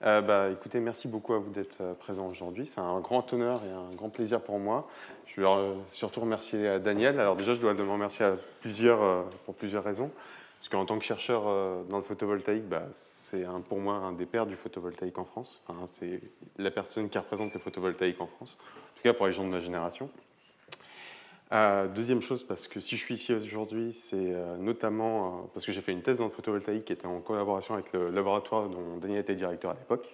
Écoutez, merci beaucoup à vous d'être présent aujourd'hui. C'est un grand honneur et un grand plaisir pour moi. Je veux surtout remercier Daniel. Alors déjà, je dois le remercier pour plusieurs raisons. Parce qu'en tant que chercheur dans le photovoltaïque, c'est pour moi un des pères du photovoltaïque en France. Enfin, c'est la personne qui représente le photovoltaïque en France, en tout cas pour les gens de ma génération. Deuxième chose, parce que si je suis ici aujourd'hui, c'est notamment parce que j'ai fait une thèse dans le photovoltaïque qui était en collaboration avec le laboratoire dont Daniel était directeur à l'époque.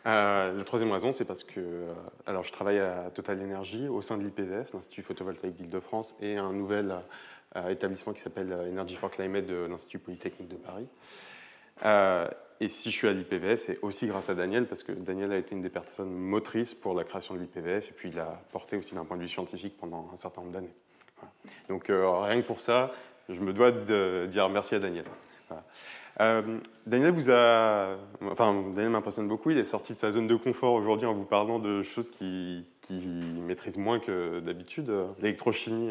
La troisième raison, c'est parce que alors je travaille à Total Energy au sein de l'IPVF, l'Institut photovoltaïque d'Île-de-France, et un nouvel établissement qui s'appelle Energy for Climate de l'Institut Polytechnique de Paris. Et si je suis à l'IPVF, c'est aussi grâce à Daniel, parce que Daniel a été une des personnes motrices pour la création de l'IPVF, et puis il l'a porté aussi d'un point de vue scientifique pendant un certain nombre d'années. Voilà. Donc rien que pour ça, je me dois de dire merci à Daniel. Voilà. Daniel Daniel m'impressionne beaucoup. Il est sorti de sa zone de confort aujourd'hui en vous parlant de choses qu'il maîtrise moins que d'habitude, l'électrochimie,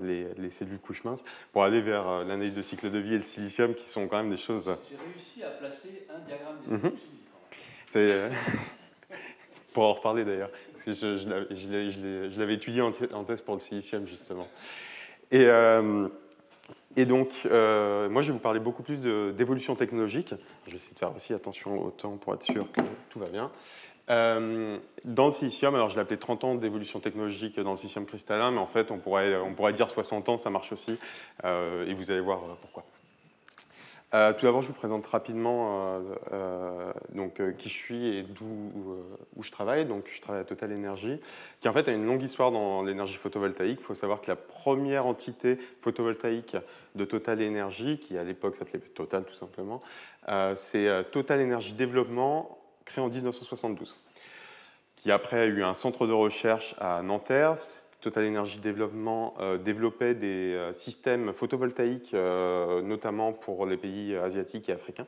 les cellules couches minces, pour aller vers l'analyse de cycle de vie et le silicium, qui sont quand même des choses. J'ai réussi à placer un diagramme d'électrochimie. C'est pour en reparler d'ailleurs, parce que je l'avais étudié en thèse pour le silicium justement. Et donc, moi, je vais vous parler beaucoup plus d'évolution technologique. Je vais essayer de faire aussi attention au temps pour être sûr que tout va bien. Dans le silicium, alors je l'ai appelé 30 ans d'évolution technologique dans le silicium cristallin, mais en fait, on pourrait dire 60 ans, ça marche aussi, et vous allez voir pourquoi. Tout d'abord, je vous présente rapidement qui je suis et où je travaille. Donc, je travaille à Total Energy, qui en fait a une longue histoire dans l'énergie photovoltaïque. Il faut savoir que la première entité photovoltaïque de Total Energy, qui à l'époque s'appelait Total tout simplement, c'est Total Energy Développement, créé en 1972, qui après a eu un centre de recherche à Nanterre. Total Energy Développement développait des systèmes photovoltaïques, notamment pour les pays asiatiques et africains.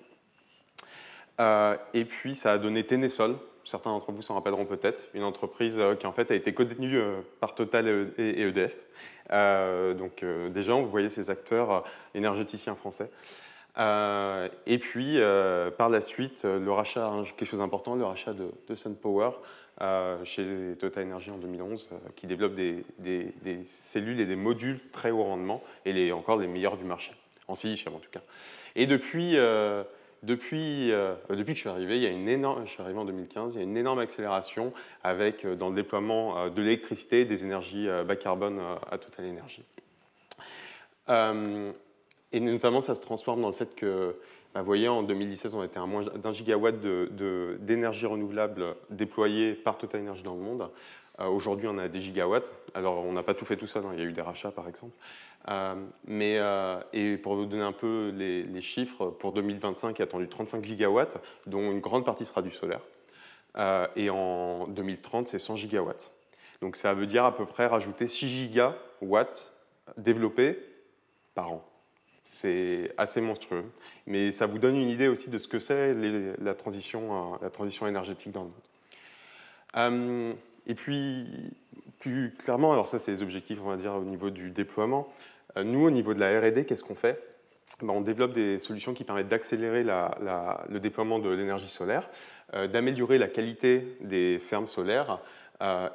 Et puis, ça a donné Ténésol. Certains d'entre vous s'en rappelleront peut-être. Une entreprise qui, en fait, a été codétenue par Total et EDF. Déjà, vous voyez ces acteurs énergéticiens français. Et puis, par la suite, le rachat, quelque chose d'important, le rachat de SunPower, chez Total Energy en 2011, qui développe des cellules et des modules très haut rendement, et encore les meilleurs du marché, en silicium en tout cas. Et depuis que je suis arrivé, je suis arrivé en 2015, il y a une énorme accélération dans le déploiement de l'électricité et des énergies bas carbone à Total Energy. Et notamment, ça se transforme dans le fait que, vous voyez, en 2017, on était à moins d'1 gigawatt d'énergie renouvelable déployée par Total Energy dans le monde. Aujourd'hui, on a des gigawatts. Alors, on n'a pas tout fait tout seul, hein. Il y a eu des rachats, par exemple. Et pour vous donner un peu les chiffres, pour 2025, il y a attendu 35 gigawatts, dont une grande partie sera du solaire. Et en 2030, c'est 100 gigawatts. Donc, ça veut dire à peu près rajouter 6 gigawatts développés par an. C'est assez monstrueux, mais ça vous donne une idée aussi de ce que c'est la transition énergétique dans le monde. Et puis, plus clairement, alors ça c'est les objectifs, on va dire, au niveau du déploiement. Nous, au niveau de la R&D, qu'est-ce qu'on fait ? On développe des solutions qui permettent d'accélérer le déploiement de l'énergie solaire, d'améliorer la qualité des fermes solaires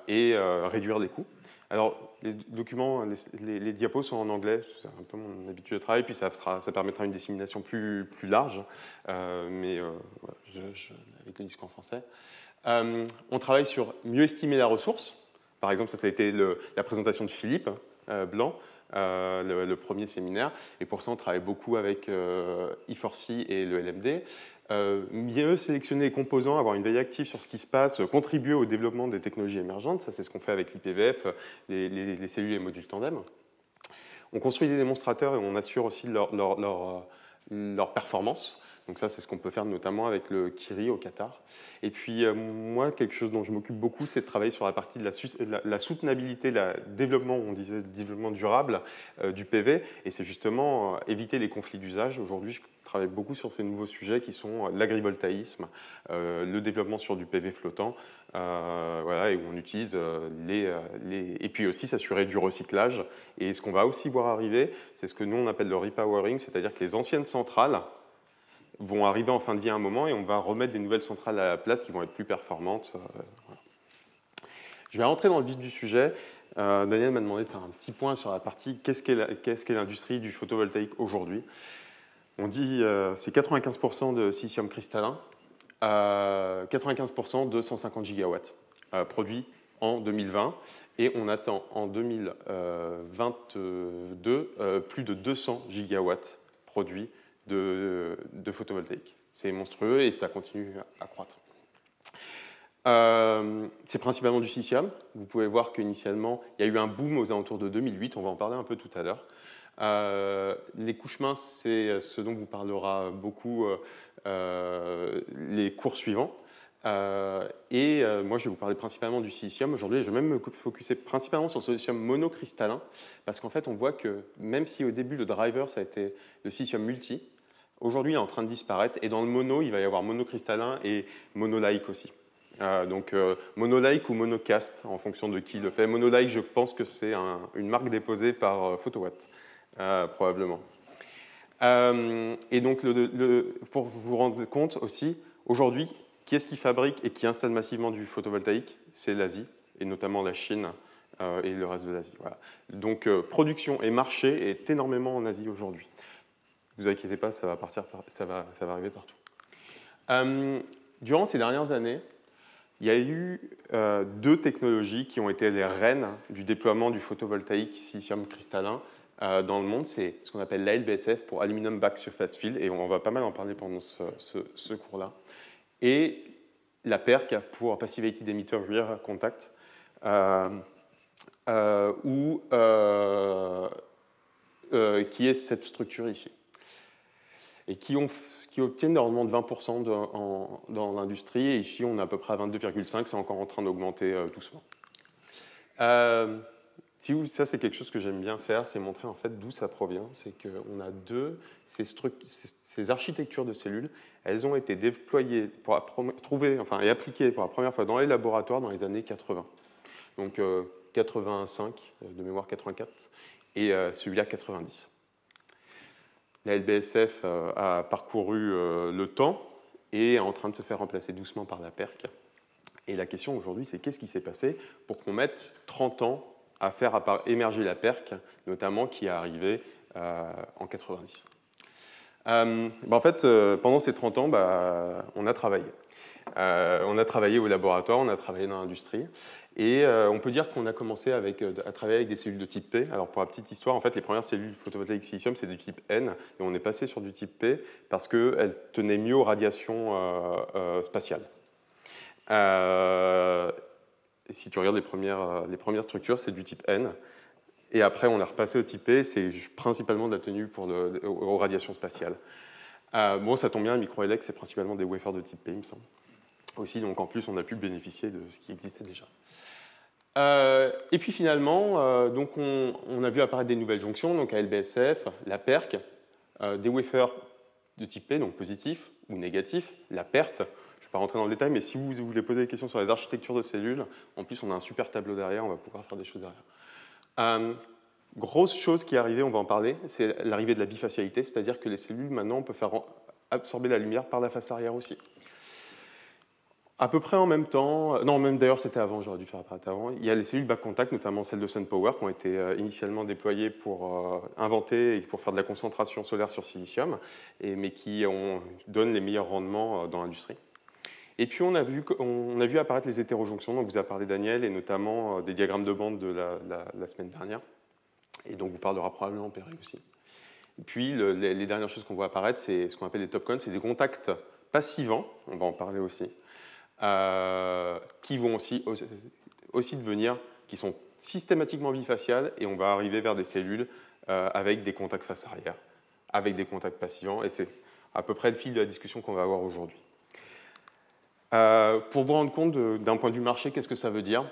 et réduire les coûts. Alors, les documents, les diapos sont en anglais, c'est un peu mon habitude de travail, puis ça permettra une dissémination plus large, avec le disque en français. On travaille sur mieux estimer la ressource. Par exemple, ça a été la présentation de Philippe Blanc, le premier séminaire, et pour ça, on travaille beaucoup avec I4C et le LMD. Mieux sélectionner les composants, avoir une veille active sur ce qui se passe, contribuer au développement des technologies émergentes, ça c'est ce qu'on fait avec l'IPVF, les cellules et modules tandem. On construit des démonstrateurs et on assure aussi leur performance. Donc ça, c'est ce qu'on peut faire notamment avec le Kiri au Qatar. Et puis moi, quelque chose dont je m'occupe beaucoup, c'est de travailler sur la partie de la soutenabilité, le développement durable du PV. Et c'est justement éviter les conflits d'usage. Aujourd'hui, je travaille beaucoup sur ces nouveaux sujets qui sont l'agrivoltaïsme, le développement sur du PV flottant, et où on utilise et puis aussi s'assurer du recyclage. Et ce qu'on va aussi voir arriver, c'est ce que nous on appelle le repowering, c'est-à-dire que les anciennes centrales vont arriver en fin de vie à un moment et on va remettre des nouvelles centrales à la place qui vont être plus performantes. Voilà. Je vais rentrer dans le vif du sujet. Daniel m'a demandé de faire un petit point sur la partie qu'est-ce qu'est l'industrie du photovoltaïque aujourd'hui. On dit c'est 95% de silicium cristallin, 95% de 150 gigawatts produits en 2020 et on attend en 2022 plus de 200 gigawatts produits de photovoltaïque. C'est monstrueux et ça continue à croître. C'est principalement du silicium. Vous pouvez voir qu'initialement, il y a eu un boom aux alentours de 2008. On va en parler un peu tout à l'heure. Les couches minces, c'est ce dont vous parlera beaucoup les cours suivants. Moi, je vais vous parler principalement du silicium. Aujourd'hui, je vais même me focuser principalement sur le silicium monocristallin, parce qu'en fait, on voit que même si au début, le driver, ça a été le silicium multi, aujourd'hui, il est en train de disparaître. Et dans le mono, il va y avoir monocristallin et monolaïque aussi. Monolaïque ou monocast, en fonction de qui le fait. Monolaïque, je pense que c'est une marque déposée par Photowatt, probablement. Et donc, pour vous rendre compte aussi, aujourd'hui, qui est-ce qui fabrique et qui installe massivement du photovoltaïque? C'est l'Asie, et notamment la Chine et le reste de l'Asie. Voilà. Donc, production et marché est énormément en Asie aujourd'hui. Ne vous inquiétez pas, ça va arriver partout. Durant ces dernières années, il y a eu deux technologies qui ont été les reines du déploiement du photovoltaïque silicium cristallin dans le monde. C'est ce qu'on appelle l'ALBSF pour Aluminum Back Surface Field, et on va pas mal en parler pendant ce cours-là. Et la PERC pour Passivity Emitter Rear Contact, qui est cette structure ici, et qui obtiennent des rendements de 20% dans l'industrie, et ici on est à peu près à 22,5%, c'est encore en train d'augmenter doucement. Ça c'est quelque chose que j'aime bien faire, c'est montrer en fait d'où ça provient. C'est qu'on a ces architectures de cellules, elles ont été déployées et appliquées pour la première fois dans les laboratoires dans les années 80. Donc 85, de mémoire 84, et celui-là 90. La LBSF a parcouru le temps et est en train de se faire remplacer doucement par la PERC. Et la question aujourd'hui, c'est qu'est-ce qui s'est passé pour qu'on mette 30 ans à faire émerger la PERC, notamment qui est arrivée en 90. En fait, pendant ces 30 ans, on a travaillé. On a travaillé au laboratoire, on a travaillé dans l'industrie. Et on peut dire qu'on a commencé à travailler avec des cellules de type P. Alors pour la petite histoire, en fait, les premières cellules photovoltaïques silicium, c'est du type N, et on est passé sur du type P parce qu'elles tenaient mieux aux radiations spatiales. Si tu regardes les premières structures, c'est du type N. Et après, on a repassé au type P, c'est principalement de la tenue aux radiations spatiales. Ça tombe bien, le microélect, c'est principalement des wafers de type P, il me semble. Aussi, donc en plus, on a pu bénéficier de ce qui existait déjà. Et puis finalement, donc on a vu apparaître des nouvelles jonctions, donc ALBSF, la PERC, des wafers de type P, donc positif ou négatif, la PERT. Je ne vais pas rentrer dans le détail, mais si vous voulez poser des questions sur les architectures de cellules, en plus on a un super tableau derrière, on va pouvoir faire des choses derrière. Grosse chose qui est arrivée, on va en parler, c'est l'arrivée de la bifacialité, c'est-à-dire que les cellules, maintenant, on peut faire absorber la lumière par la face arrière aussi. À peu près en même temps, non, même d'ailleurs c'était avant, j'aurais dû faire apparaître avant, il y a les cellules back contact, notamment celles de SunPower, qui ont été initialement déployées pour inventer et pour faire de la concentration solaire sur silicium, mais qui donnent les meilleurs rendements dans l'industrie. Et puis on a vu apparaître les hétérojonctions, dont vous a parlé Daniel, et notamment des diagrammes de bande de la semaine dernière, et donc vous parlera probablement Perry aussi. Et puis les dernières choses qu'on voit apparaître, c'est ce qu'on appelle des TOPCon, c'est des contacts passivants, on va en parler aussi, qui vont aussi devenir, qui sont systématiquement bifaciales, et on va arriver vers des cellules avec des contacts face arrière, avec des contacts passivants, et c'est à peu près le fil de la discussion qu'on va avoir aujourd'hui. Pour vous rendre compte d'un point de vue marché, qu'est-ce que ça veut dire?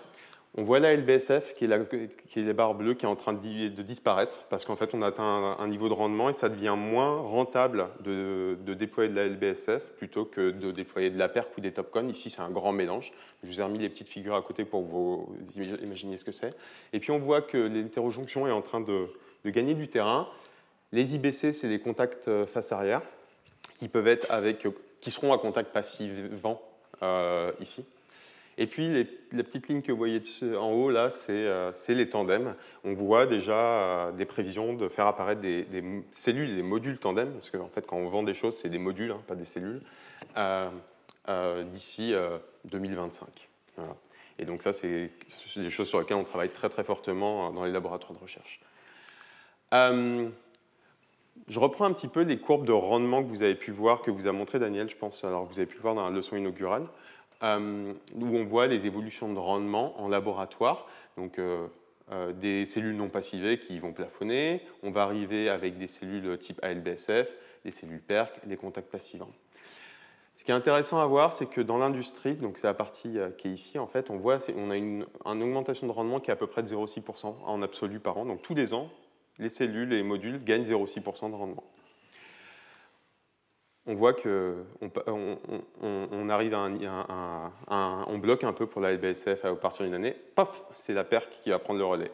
On voit la LBSF, qui est la barre bleue, qui est en train de disparaître, parce qu'en fait, on a atteint un niveau de rendement et ça devient moins rentable de déployer de la LBSF plutôt que de déployer de la PERC ou des TOPCon. Ici, c'est un grand mélange. Je vous ai remis les petites figures à côté pour que vous imaginiez ce que c'est. Et puis, on voit que l'hétérojonction est en train de gagner du terrain. Les IBC, c'est les contacts face arrière, qui seront à contact passivant ici. Et puis, la petite ligne que vous voyez en haut, là, c'est les tandems. On voit déjà des prévisions de faire apparaître des cellules et des modules tandem, parce qu'en fait, quand on vend des choses, c'est des modules, hein, pas des cellules, d'ici 2025. Voilà. Et donc ça, c'est des choses sur lesquelles on travaille très très fortement dans les laboratoires de recherche. Je reprends un petit peu les courbes de rendement que vous avez pu voir, que vous a montré Daniel, je pense, alors que vous avez pu voir dans la leçon inaugurale, où on voit les évolutions de rendement en laboratoire. Donc, des cellules non passivées qui vont plafonner. On va arriver avec des cellules type ALBSF, des cellules PERC, des contacts passivants. Ce qui est intéressant à voir, c'est que dans l'industrie, donc c'est la partie qui est ici, en fait, on voit on a une augmentation de rendement qui est à peu près de 0,6% en absolu par an. Donc tous les ans, les cellules et les modules gagnent 0,6% de rendement. On voit qu'on arrive on bloque un peu pour la LBSF à partir d'une année, paf, c'est la PERC qui va prendre le relais.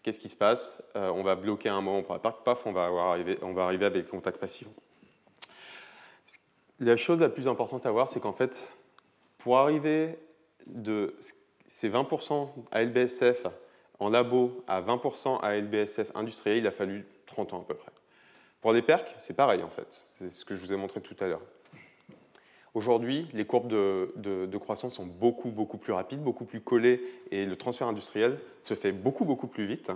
Qu'est-ce qui se passe? On va bloquer un moment pour la PERC, paf, on va arriver avec le contact passif. La chose la plus importante à voir, c'est qu'en fait, pour arriver de ces 20% à LBSF en labo à 20% à LBSF industriel, il a fallu 30 ans à peu près. Pour les PERC, c'est pareil en fait, c'est ce que je vous ai montré tout à l'heure. Aujourd'hui, les courbes de croissance sont beaucoup plus rapides, beaucoup plus collées, et le transfert industriel se fait beaucoup plus vite.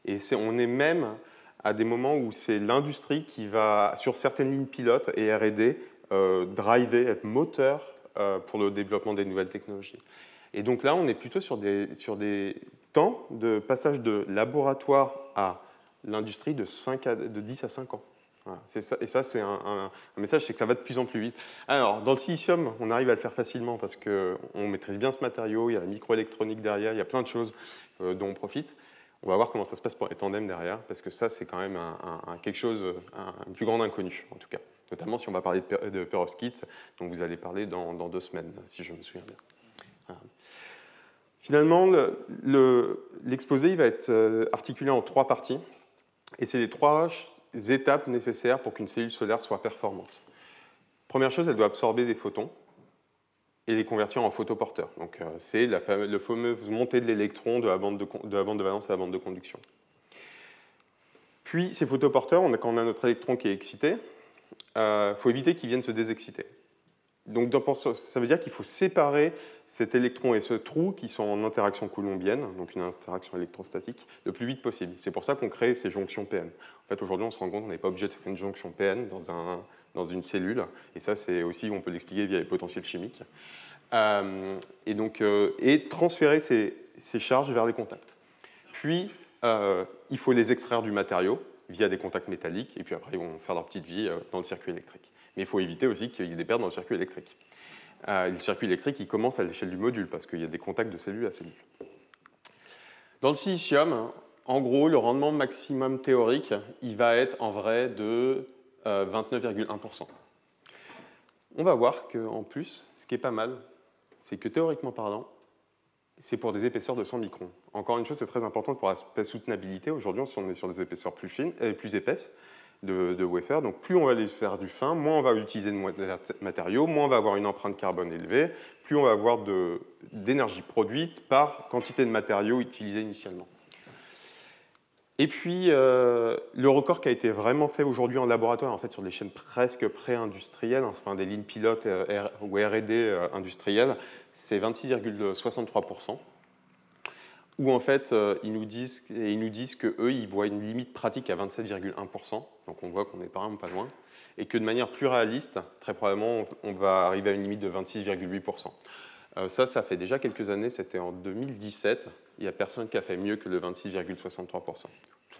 Et on est même à des moments où c'est l'industrie qui va, sur certaines lignes pilotes et R&D, driver, être moteur pour le développement des nouvelles technologies. Et donc là, on est plutôt sur des temps de passage de laboratoire à l'industrie de 10 à 5 ans. Voilà, ça, et ça, c'est un message, c'est que ça va de plus en plus vite. Alors, dans le silicium, on arrive à le faire facilement parce qu'on maîtrise bien ce matériau, il y a la microélectronique derrière, il y a plein de choses dont on profite. On va voir comment ça se passe pour les tandems derrière, parce que ça, c'est quand même quelque chose, un plus grand inconnu, en tout cas. Notamment si on va parler de perovskite, dont vous allez parler dans 2 semaines, si je me souviens bien. Voilà. Finalement, l'exposé il va être articulé en 3 parties, et c'est les 3 étapes nécessaires pour qu'une cellule solaire soit performante. Première chose, elle doit absorber des photons et les convertir en photoporteurs. Donc, c'est la fameuse montée de l'électron de la bande de valence à la bande de conduction. Puis, ces photoporteurs, quand on a notre électron qui est excité, faut éviter qu'il vienne se désexciter. Donc, ça veut dire qu'il faut séparer cet électron et ce trou qui sont en interaction coulombienne, donc une interaction électrostatique, le plus vite possible. C'est pour ça qu'on crée ces jonctions PN. En fait, aujourd'hui, on se rend compte qu'on n'est pas obligé de faire une jonction PN dans une cellule, et ça, c'est aussi, on peut l'expliquer via les potentiels chimiques, et transférer ces charges vers les contacts. Puis, il faut les extraire du matériau via des contacts métalliques, et puis après, ils vont faire leur petite vie dans le circuit électrique. Mais il faut éviter aussi qu'il y ait des pertes dans le circuit électrique. Le circuit électrique, il commence à l'échelle du module, parce qu'il y a des contacts de cellule à cellule. Dans le silicium, en gros, le rendement maximum théorique, il va être en vrai de 29,1%. On va voir qu'en plus, ce qui est pas mal, c'est que théoriquement parlant, c'est pour des épaisseurs de 100 microns. Encore une chose, c'est très important pour l'aspect soutenabilité. Aujourd'hui, on est sur des épaisseurs plus fines, plus épaisses de wafer. Donc, plus on va les faire du fin, moins on va utiliser de matériaux, moins on va avoir une empreinte carbone élevée, plus on va avoir d'énergie produite par quantité de matériaux utilisés initialement. Et puis, le record qui a été vraiment fait aujourd'hui en laboratoire, en fait, sur des chaînes presque pré-industrielles, enfin des lignes pilotes ou R&D industrielles, c'est 26,63%, où en fait, ils nous disent qu'eux, ils voient une limite pratique à 27,1%, donc on voit qu'on n'est vraiment pas loin, et que de manière plus réaliste, très probablement, on va arriver à une limite de 26,8%. Ça fait déjà quelques années, c'était en 2017. Il n'y a personne qui a fait mieux que le 26,63%. Tout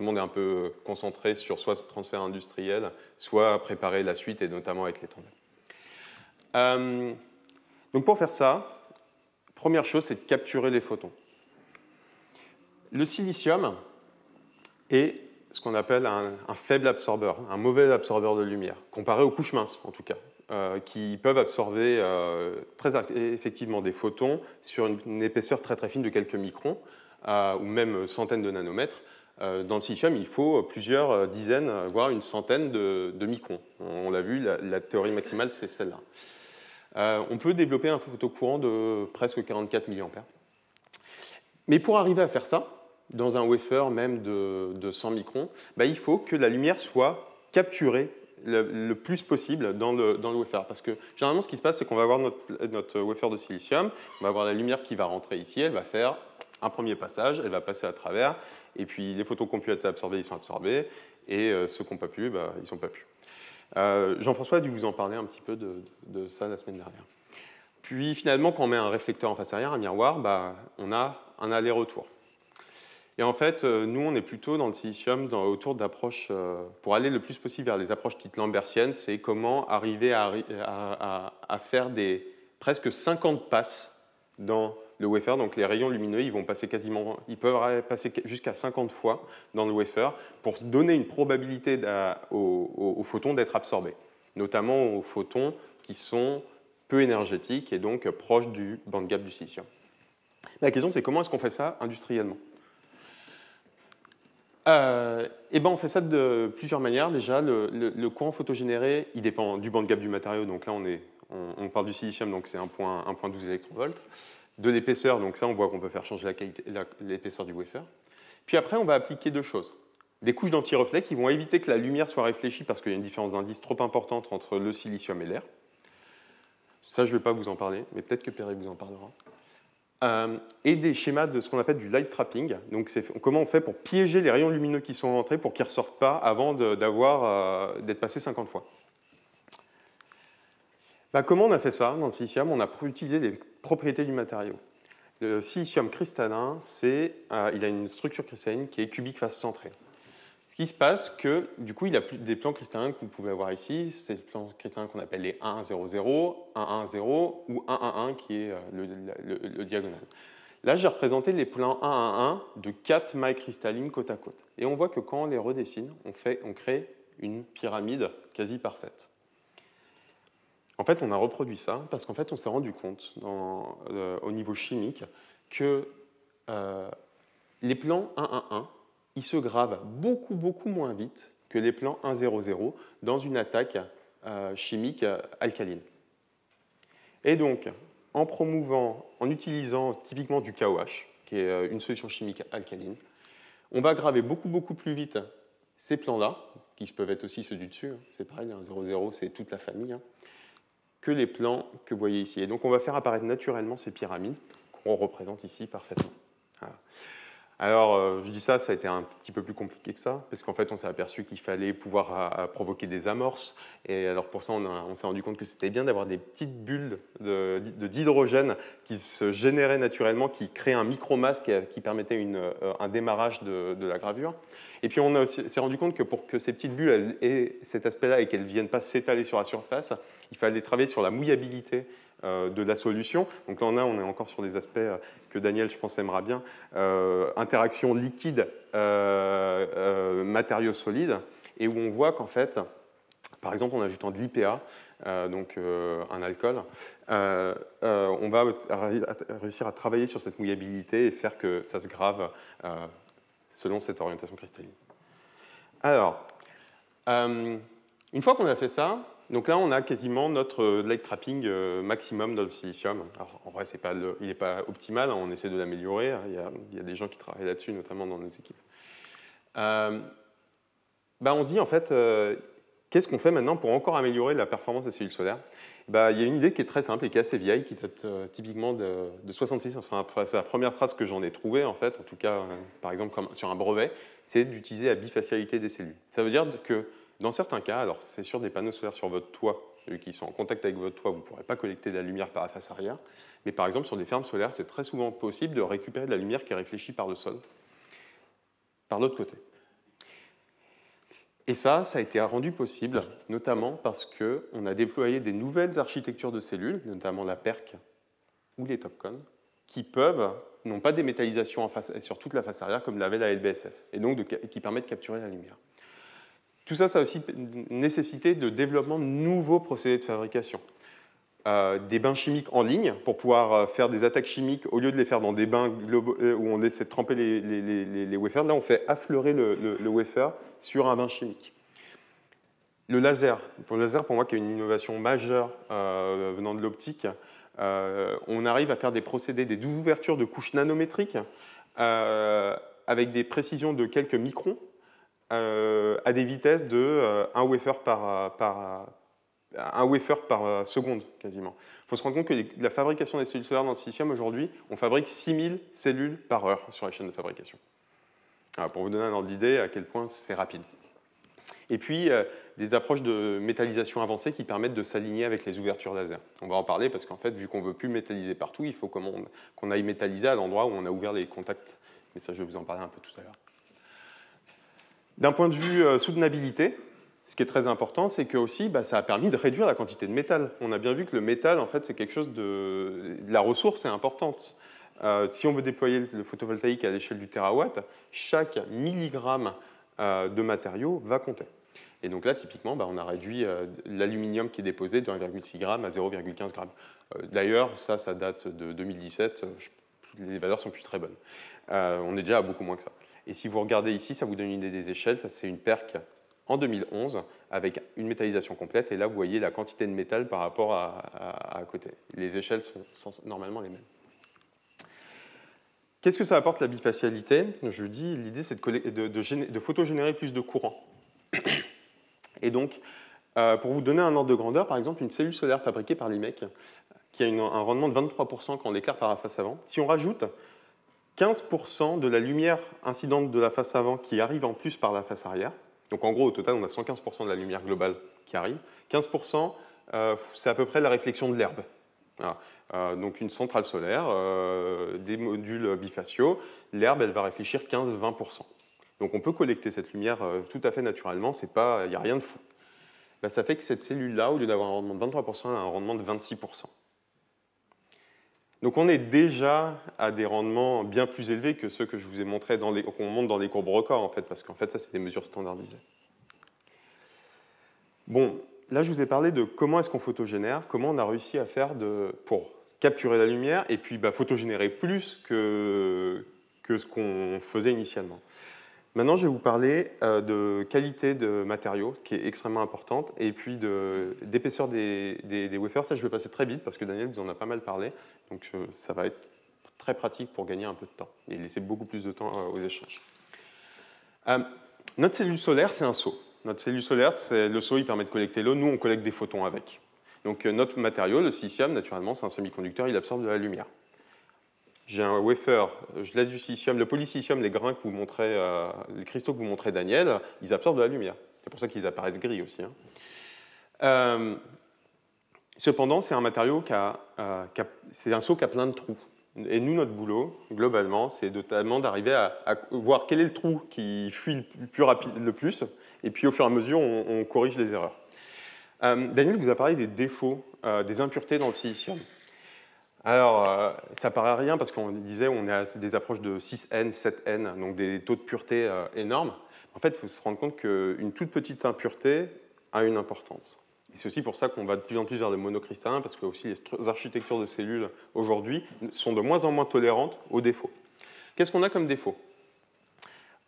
le monde est un peu concentré sur soit le transfert industriel, soit préparer la suite, et notamment avec les tandems. Donc pour faire ça, première chose, c'est de capturer les photons. Le silicium est ce qu'on appelle un faible absorbeur, un mauvais absorbeur de lumière, comparé aux couches minces en tout cas. Qui peuvent absorber très effectivement des photons sur une épaisseur très fine de quelques microns, ou même centaines de nanomètres, Dans le silicium, il faut plusieurs dizaines, voire une centaine de microns. On l'a vu, la théorie maximale, c'est celle-là. On peut développer un photocourant de presque 44 mA. Mais pour arriver à faire ça, dans un wafer même de 100 microns, il faut que la lumière soit capturée le plus possible dans le wafer. Parce que généralement, ce qui se passe, c'est qu'on va avoir notre wafer de silicium, on va avoir la lumière qui va rentrer ici, elle va faire un premier passage, elle va passer à travers, et puis les photons qui ont pu être absorbés, ils sont absorbés, et ceux qui n'ont pas pu, ils ne sont pas pu. Jean-François a dû vous en parler un petit peu de ça la semaine dernière. Puis finalement, quand on met un réflecteur en face arrière, un miroir, on a un aller-retour. Et en fait, nous, on est plutôt dans le silicium autour d'approches, pour aller le plus possible vers les approches dites lambertiennes, c'est comment arriver à faire presque 50 passes dans le wafer. Donc les rayons lumineux, ils peuvent passer jusqu'à 50 fois dans le wafer pour donner une probabilité aux photons d'être absorbés, notamment aux photons qui sont peu énergétiques et donc proches du bandgap du silicium. La question, c'est comment est-ce qu'on fait ça industriellement ? On fait ça de plusieurs manières. Déjà, le courant photogénéré, il dépend du bandgap du matériau. Donc là, on parle du silicium, donc c'est 1,12 électronvolts. De l'épaisseur, donc ça, on voit qu'on peut faire changer l'épaisseur du wafer. Puis après, on va appliquer deux choses. Des couches d'anti-reflet qui vont éviter que la lumière soit réfléchie parce qu'il y a une différence d'indice trop importante entre le silicium et l'air. Ça, je ne vais pas vous en parler, mais peut-être que Perret vous en parlera. Et des schémas de ce qu'on appelle du light trapping. Donc, comment on fait pour piéger les rayons lumineux qui sont rentrés pour qu'ils ne ressortent pas avant d'être passés 50 fois. Comment on a fait ça dans le silicium? On a utilisé les propriétés du matériau. Le silicium cristallin, il a une structure cristalline qui est cubique face centrée. Ce qui se passe, que du coup, il a des plans cristallins que vous pouvez avoir ici. C'est des plans cristallins qu'on appelle les 1, 0, 0, 1, 1, 0 ou 1, 1, 1 qui est le diagonal. Là, j'ai représenté les plans 1, 1, 1 de 4 mailles cristallines côte à côte. Et on voit que quand on les redessine, on crée une pyramide quasi parfaite. En fait, on a reproduit ça parce qu'en fait, on s'est rendu compte au niveau chimique que les plans 1, 1, 1, ils se gravent beaucoup, beaucoup moins vite que les plans 1, 0, 0 dans une attaque chimique alcaline. Et donc, en utilisant typiquement du KOH, qui est une solution chimique alcaline, on va graver beaucoup, beaucoup plus vite ces plans-là, qui peuvent être aussi ceux du dessus, c'est pareil, 0, 0, c'est toute la famille, que les plans que vous voyez ici. Et donc, on va faire apparaître naturellement ces pyramides qu'on représente ici parfaitement. Voilà. Alors, je dis ça, ça a été un petit peu plus compliqué que ça, parce qu'en fait, on s'est aperçu qu'il fallait pouvoir provoquer des amorces. Et alors, pour ça, on s'est rendu compte que c'était bien d'avoir des petites bulles d'hydrogène qui se généraient naturellement, qui créaient un micromasque qui permettait un démarrage de la gravure. Et puis, on s'est rendu compte que pour que ces petites bulles aient cet aspect-là et qu'elles ne viennent pas s'étaler sur la surface, il fallait travailler sur la mouillabilité de la solution. Donc là, on est encore sur des aspects que Daniel, je pense, aimera bien. Interaction liquide, matériaux solides, et où on voit qu'en fait, par exemple, en ajoutant de l'IPA, donc un alcool, on va réussir à travailler sur cette mouillabilité et faire que ça se grave selon cette orientation cristalline. Alors, une fois qu'on a fait ça, donc là, on a quasiment notre light trapping maximum dans le silicium. Alors, en vrai, il n'est pas optimal, on essaie de l'améliorer. Il y a des gens qui travaillent là-dessus, notamment dans nos équipes. On se dit, en fait, qu'est-ce qu'on fait maintenant pour encore améliorer la performance des cellules solaires? Il y a une idée qui est très simple et qui est assez vieille, qui date typiquement de 66. Enfin, c'est la première phrase que j'en ai trouvée, en fait, en tout cas, par exemple, comme sur un brevet, c'est d'utiliser la bifacialité des cellules. Ça veut dire que dans certains cas, alors c'est sur des panneaux solaires sur votre toit, qui sont en contact avec votre toit, vous ne pourrez pas collecter de la lumière par la face arrière, mais par exemple sur des fermes solaires, c'est très souvent possible de récupérer de la lumière qui est réfléchie par le sol, par l'autre côté. Et ça a été rendu possible, notamment parce qu'on a déployé des nouvelles architectures de cellules, notamment la PERC ou les TOPCon, qui n'ont pas des métallisations sur toute la face arrière comme l'avait la LBSF, et donc qui permettent de capturer la lumière. Tout ça, ça a aussi nécessité de développement de nouveaux procédés de fabrication. des bains chimiques en ligne pour pouvoir faire des attaques chimiques au lieu de les faire dans des bains globaux, où on essaie de tremper les wafers. Là, on fait affleurer le wafer sur un bain chimique. Le laser. Pour le laser, pour moi, qui est une innovation majeure venant de l'optique, on arrive à faire des procédés, des ouvertures de couches nanométriques avec des précisions de quelques microns à des vitesses de 1 wafer par seconde, quasiment. Il faut se rendre compte que la fabrication des cellules solaires dans le silicium, aujourd'hui, on fabrique 6000 cellules par heure sur la chaîne de fabrication. Alors, pour vous donner un ordre d'idée à quel point c'est rapide. Et puis, des approches de métallisation avancée qui permettent de s'aligner avec les ouvertures laser. On va en parler parce qu'en fait, vu qu'on ne veut plus métalliser partout, il faut qu'on aille métalliser à l'endroit où on a ouvert les contacts. Mais ça, je vais vous en parler un peu tout à l'heure. D'un point de vue soutenabilité, ce qui est très important, c'est que aussi, ça a permis de réduire la quantité de métal. On a bien vu que le métal, en fait, c'est quelque chose la ressource est importante. Si on veut déployer le photovoltaïque à l'échelle du terawatt, chaque milligramme de matériaux va compter. Et donc là, typiquement, on a réduit l'aluminium qui est déposé de 1,6 g à 0,15 g. D'ailleurs, ça date de 2017. Les valeurs sont plus très bonnes. On est déjà à beaucoup moins que ça. Et si vous regardez ici, ça vous donne une idée des échelles. Ça, c'est une PERC en 2011 avec une métallisation complète. Et là, vous voyez la quantité de métal par rapport à côté. Les échelles sont normalement les mêmes. Qu'est-ce que ça apporte la bifacialité? Je dis, l'idée, c'est de photogénérer plus de courant. Et donc, pour vous donner un ordre de grandeur, par exemple, une cellule solaire fabriquée par l'IMEC, qui a un rendement de 23% quand on l'éclaire par la face avant, si on rajoute 15% de la lumière incidente de la face avant qui arrive en plus par la face arrière, donc en gros, au total, on a 115% de la lumière globale qui arrive, 15%, c'est à peu près la réflexion de l'herbe. Voilà. Donc une centrale solaire, des modules bifaciaux, l'herbe, elle va réfléchir 15-20%. Donc on peut collecter cette lumière tout à fait naturellement, il n'y a rien de fou. Ça fait que cette cellule-là, au lieu d'avoir un rendement de 23%, elle a un rendement de 26%. Donc on est déjà à des rendements bien plus élevés que ceux que je vous ai montrés qu'on montre dans les courbes records, en fait, parce qu'en fait, ça, c'est des mesures standardisées. Bon, là, je vous ai parlé de comment est-ce qu'on photogénère, comment on a réussi à faire pour capturer la lumière et puis photogénérer plus que ce qu'on faisait initialement. Maintenant, je vais vous parler de qualité de matériaux, qui est extrêmement importante, et puis d'épaisseur des wafers. Ça, je vais passer très vite, parce que Daniel vous en a pas mal parlé, donc ça va être très pratique pour gagner un peu de temps, et laisser beaucoup plus de temps aux échanges. Notre cellule solaire, c'est un seau. Notre cellule solaire, le seau, il permet de collecter l'eau. Nous, on collecte des photons avec. Donc notre matériau, le silicium, naturellement, c'est un semi-conducteur, il absorbe de la lumière. J'ai un wafer, je laisse du silicium, le polysilicium, les grains que vous montrez, les cristaux que vous montrez, Daniel, ils absorbent de la lumière. C'est pour ça qu'ils apparaissent gris aussi. Cependant, c'est un matériau c'est un seau qui a plein de trous. Et nous, notre boulot, globalement, c'est notamment d'arriver à voir quel est le trou qui fuit le plus, et puis au fur et à mesure, on corrige les erreurs. Daniel vous a parlé des défauts, des impuretés dans le silicium. Alors, ça paraît rien parce qu'on disait on est à des approches de 6N, 7N, donc des taux de pureté énormes. En fait, il faut se rendre compte qu'une toute petite impureté a une importance. Et c'est aussi pour ça qu'on va de plus en plus vers le monocristallin, parce que aussi les architectures de cellules aujourd'hui sont de moins en moins tolérantes aux défauts. Qu'est-ce qu'on a comme défaut?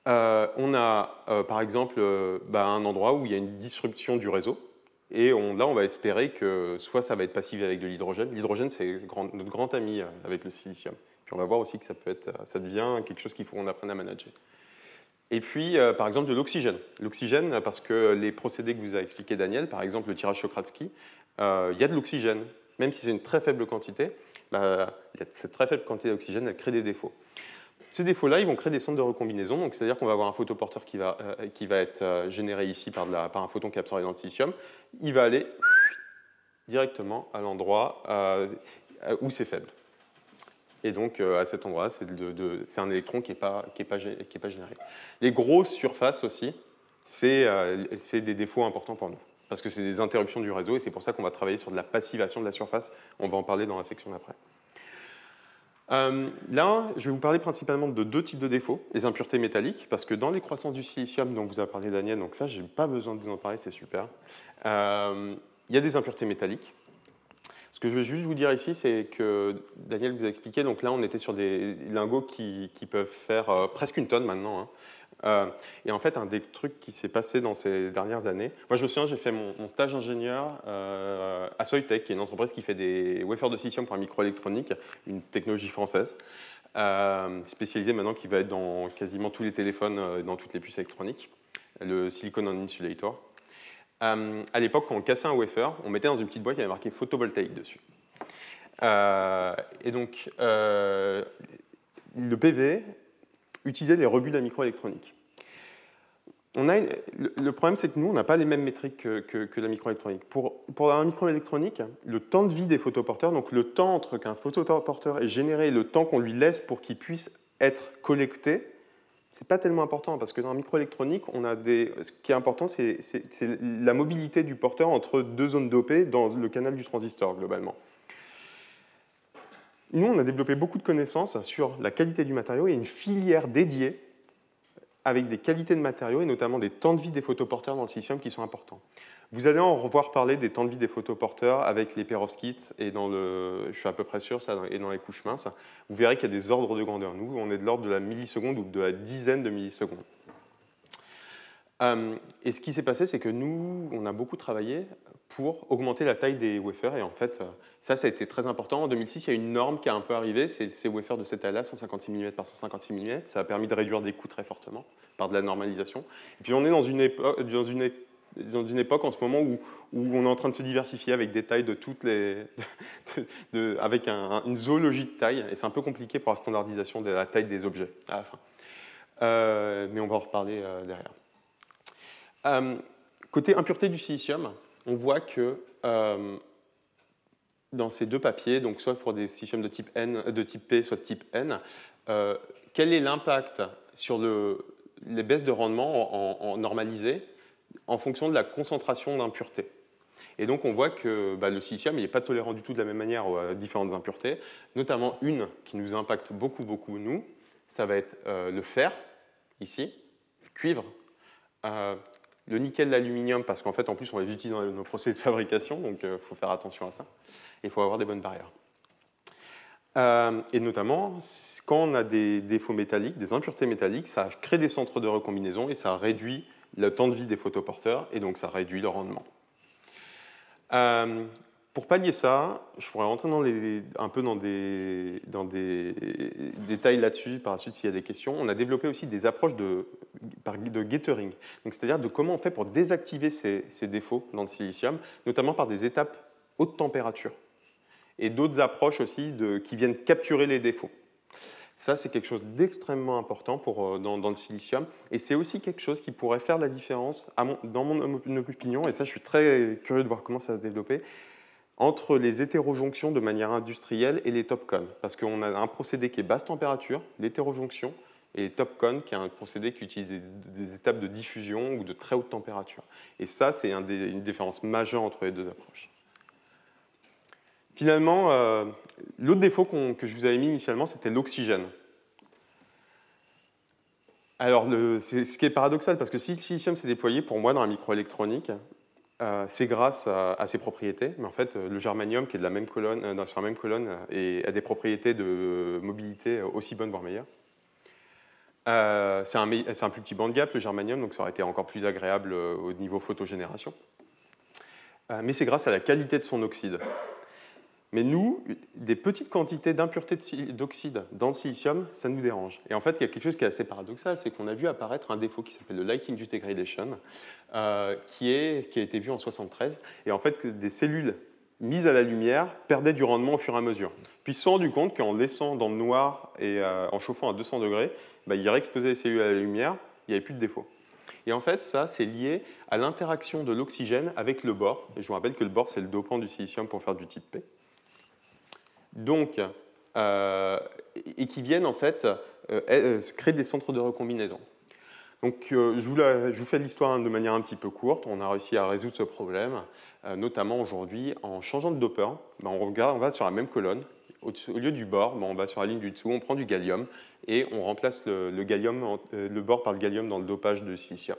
On a par exemple un endroit où il y a une disruption du réseau. Et là, on va espérer que soit ça va être passivé avec de l'hydrogène. L'hydrogène, c'est notre grand ami avec le silicium. Puis on va voir aussi que ça devient quelque chose qu'il faut qu'on apprenne à manager. Et puis, par exemple, de l'oxygène. L'oxygène, parce que les procédés que vous a expliqué Daniel, par exemple le tirage Czochralski, il y a de l'oxygène. Même si c'est une très faible quantité, cette très faible quantité d'oxygène, elle crée des défauts. Ces défauts-là, ils vont créer des centres de recombinaison. Donc, c'est-à-dire qu'on va avoir un photoporteur qui va être généré ici par un photon qui est absorbé dans le silicium. Il va aller directement à l'endroit où c'est faible. Et donc, à cet endroit-là, c'est un électron qui n'est pas généré. Les grosses surfaces aussi, c'est des défauts importants pour nous. Parce que c'est des interruptions du réseau, et c'est pour ça qu'on va travailler sur de la passivation de la surface. On va en parler dans la section d'après. Là, je vais vous parler principalement de deux types de défauts, les impuretés métalliques, parce que dans les croissances du silicium dont vous a parlé Daniel, donc ça, je n'ai pas besoin de vous en parler, c'est super, il y a des impuretés métalliques. Ce que je veux juste vous dire ici, c'est que Daniel vous a expliqué, donc là on était sur des lingots qui peuvent faire presque une tonne maintenant, hein. Et en fait, un des trucs qui s'est passé dans ces dernières années, moi je me souviens, j'ai fait mon stage ingénieur à Soitec, qui est une entreprise qui fait des wafers de silicium pour la microélectronique, une technologie française, spécialisée maintenant qui va être dans quasiment tous les téléphones, dans toutes les puces électroniques, le Silicon on Insulator. À l'époque, quand on cassait un wafer, on mettait dans une petite boîte qui avait marqué photovoltaïque dessus. Et donc, le PV utilisait les rebuts de la microélectronique. Le problème, c'est que nous, on n'a pas les mêmes métriques que la microélectronique. Pour la microélectronique, le temps de vie des photoporteurs, donc le temps entre qu'un photoporteur est généré et le temps qu'on lui laisse pour qu'il puisse être collecté, c'est pas tellement important, parce que dans la microélectronique, ce qui est important, c'est la mobilité du porteur entre deux zones dopées dans le canal du transistor, globalement. Nous, on a développé beaucoup de connaissances sur la qualité du matériau et une filière dédiée avec des qualités de matériaux et notamment des temps de vie des photoporteurs dans le silicium qui sont importants. Vous allez en revoir parler des temps de vie des photoporteurs avec les perovskites et je suis à peu près sûr, ça, et dans les couches minces. Vous verrez qu'il y a des ordres de grandeur. Nous, on est de l'ordre de la milliseconde ou de la dizaine de millisecondes. Et ce qui s'est passé, c'est que nous, on a beaucoup travaillé pour augmenter la taille des wafers. Et en fait, ça a été très important. En 2006, il y a une norme qui a un peu arrivé, c'est ces wafers de cette taille-là, 156 mm par 156 mm. Ça a permis de réduire des coûts très fortement par de la normalisation. Et puis on est dans une époque en ce moment où on est en train de se diversifier avec des tailles de toutes les... avec une zoologie de taille. Et c'est un peu compliqué pour la standardisation de la taille des objets à la fin. Mais on va en reparler derrière. Côté impureté du silicium, on voit que dans ces deux papiers, donc soit pour des siliciums de type P, soit de type N, quel est l'impact sur les baisses de rendement en normalisé en fonction de la concentration d'impuretés. Et donc on voit que le silicium n'est pas tolérant du tout de la même manière aux différentes impuretés, notamment une qui nous impacte beaucoup, nous, ça va être le fer, ici, le cuivre, le nickel, l'aluminium, parce qu'en fait, en plus, on les utilise dans nos procédés de fabrication, donc il faut faire attention à ça. Il faut avoir des bonnes barrières. Et notamment, quand on a des défauts métalliques, des impuretés métalliques, ça crée des centres de recombinaison et ça réduit le temps de vie des photoporteurs et donc ça réduit le rendement. Pour pallier ça, je pourrais rentrer un peu dans des détails là-dessus par la suite s'il y a des questions. On a développé aussi des approches de gathering, c'est-à-dire de comment on fait pour désactiver ces défauts dans le silicium, notamment par des étapes haute température et d'autres approches aussi qui viennent capturer les défauts. Ça, c'est quelque chose d'extrêmement important dans le silicium et c'est aussi quelque chose qui pourrait faire la différence, dans mon opinion, et ça, je suis très curieux de voir comment ça va se développer, entre les hétérojonctions de manière industrielle et les TOPCon. Parce qu'on a un procédé qui est basse température, l'hétérojonction, et les TOPCon, qui est un procédé qui utilise des étapes de diffusion ou de très haute température. Et ça, c'est une différence majeure entre les deux approches. Finalement, l'autre défaut que je vous avais mis initialement, c'était l'oxygène. Alors, ce qui est paradoxal, parce que si le silicium s'est déployé, pour moi, dans la microélectronique, c'est grâce à ses propriétés, mais en fait, le germanium, qui est sur la même colonne, a des propriétés de mobilité aussi bonnes, voire meilleures. C'est un plus petit bandgap, le germanium, donc ça aurait été encore plus agréable au niveau photogénération. Mais c'est grâce à la qualité de son oxyde. Mais nous, des petites quantités d'impuretés d'oxyde dans le silicium, ça nous dérange. Et en fait, il y a quelque chose qui est assez paradoxal, c'est qu'on a vu apparaître un défaut qui s'appelle le light-induced degradation, qui a été vu en 1973. Et en fait, des cellules mises à la lumière perdaient du rendement au fur et à mesure. Puis ils se sont rendus compte qu'en laissant dans le noir et en chauffant à 200 degrés, ils réexposaient les cellules à la lumière, il n'y avait plus de défaut. Et en fait, ça, c'est lié à l'interaction de l'oxygène avec le bore. Et je vous rappelle que le bore, c'est le dopant du silicium pour faire du type P. Donc, et qui viennent en fait créer des centres de recombinaison. Donc, je vous fais l'histoire de manière un petit peu courte. On a réussi à résoudre ce problème, notamment aujourd'hui, en changeant de dopeur. On va sur la même colonne. Au lieu du bore, on va sur la ligne du dessous, on prend du gallium et on remplace le bore par le gallium dans le dopage de silicium.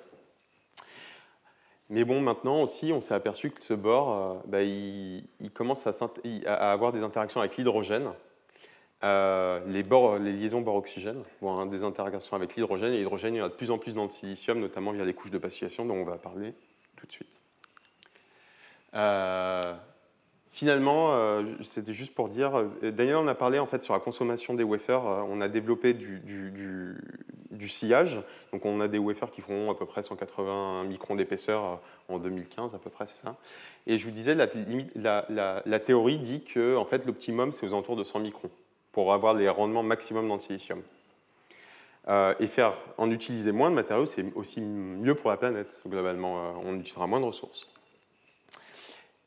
Mais bon, maintenant aussi, on s'est aperçu que ce bore, il commence à avoir des interactions avec l'hydrogène. Les liaisons bore-oxygène vont avoir des interactions avec l'hydrogène, et l'hydrogène, il y en a de plus en plus dans le silicium, notamment via les couches de passivation, dont on va parler tout de suite. Finalement, c'était juste pour dire, Daniel en a parlé en fait sur la consommation des wafers. On a développé du sillage, donc on a des wafers qui font à peu près 180 microns d'épaisseur en 2015 à peu près, c'est ça. Et je vous disais, la théorie dit que en fait, l'optimum c'est aux alentours de 100 microns pour avoir les rendements maximum dans le silicium. Et en utiliser moins de matériaux, c'est aussi mieux pour la planète. Globalement, on utilisera moins de ressources.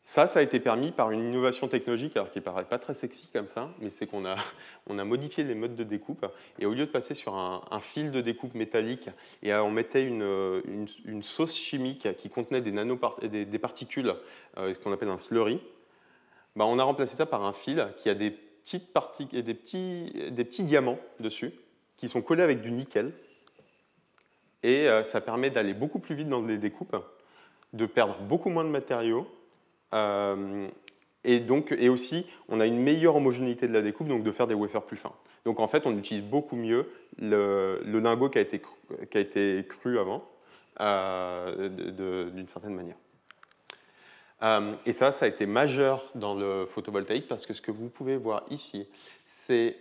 Ça a été permis par une innovation technologique, alors qui ne paraît pas très sexy comme ça, mais c'est qu'on a modifié les modes de découpe, et au lieu de passer sur un fil de découpe métallique, et on mettait une sauce chimique qui contenait des particules, ce qu'on appelle un slurry, on a remplacé ça par un fil qui a des petits diamants dessus, qui sont collés avec du nickel, et ça permet d'aller beaucoup plus vite dans les découpes, de perdre beaucoup moins de matériaux, et aussi, on a une meilleure homogénéité de la découpe, donc de faire des wafers plus fins. Donc en fait, on utilise beaucoup mieux le lingot qui a été cru avant, d'une certaine manière. Et ça a été majeur dans le photovoltaïque, parce que ce que vous pouvez voir ici, c'est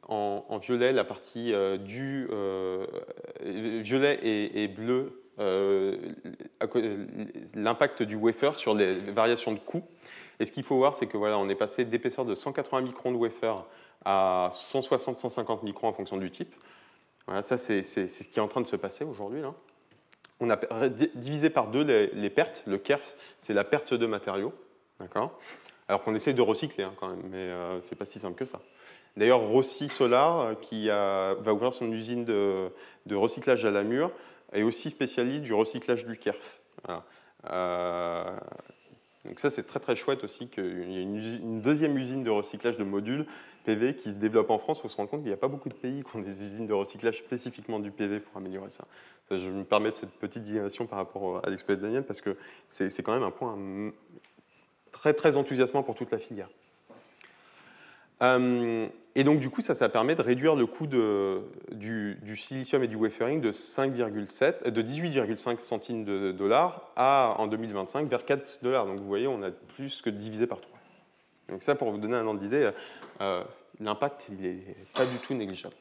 en violet la partie violet et bleu, l'impact du wafer sur les variations de coût. Et ce qu'il faut voir, c'est que voilà, on est passé d'épaisseur de 180 microns de wafer à 160-150 microns en fonction du type. Voilà, ça, c'est ce qui est en train de se passer aujourd'hui. On a divisé par 2 les pertes. Le KERF, c'est la perte de matériaux. Alors qu'on essaie de recycler quand même, mais ce n'est pas si simple que ça. D'ailleurs, Rossi Solar, qui va ouvrir son usine de recyclage à Namur, est aussi spécialiste du recyclage du KERF. Voilà. Donc ça, c'est très très chouette aussi qu'il y ait une deuxième usine de recyclage de modules PV qui se développe en France. Il faut se rendre compte qu'il n'y a pas beaucoup de pays qui ont des usines de recyclage spécifiquement du PV pour améliorer ça. Je me permets de cette petite digression par rapport à l'exploit de Daniel, parce que c'est quand même un point très très enthousiasmant pour toute la filière. Et donc, du coup, ça permet de réduire le coût du silicium et du wafering de 18,5 centimes de dollars en 2025 vers 4 dollars. Donc, vous voyez, on a plus que divisé par 3. Donc, ça, pour vous donner un ordre d'idée, l'impact, il n'est pas du tout négligeable.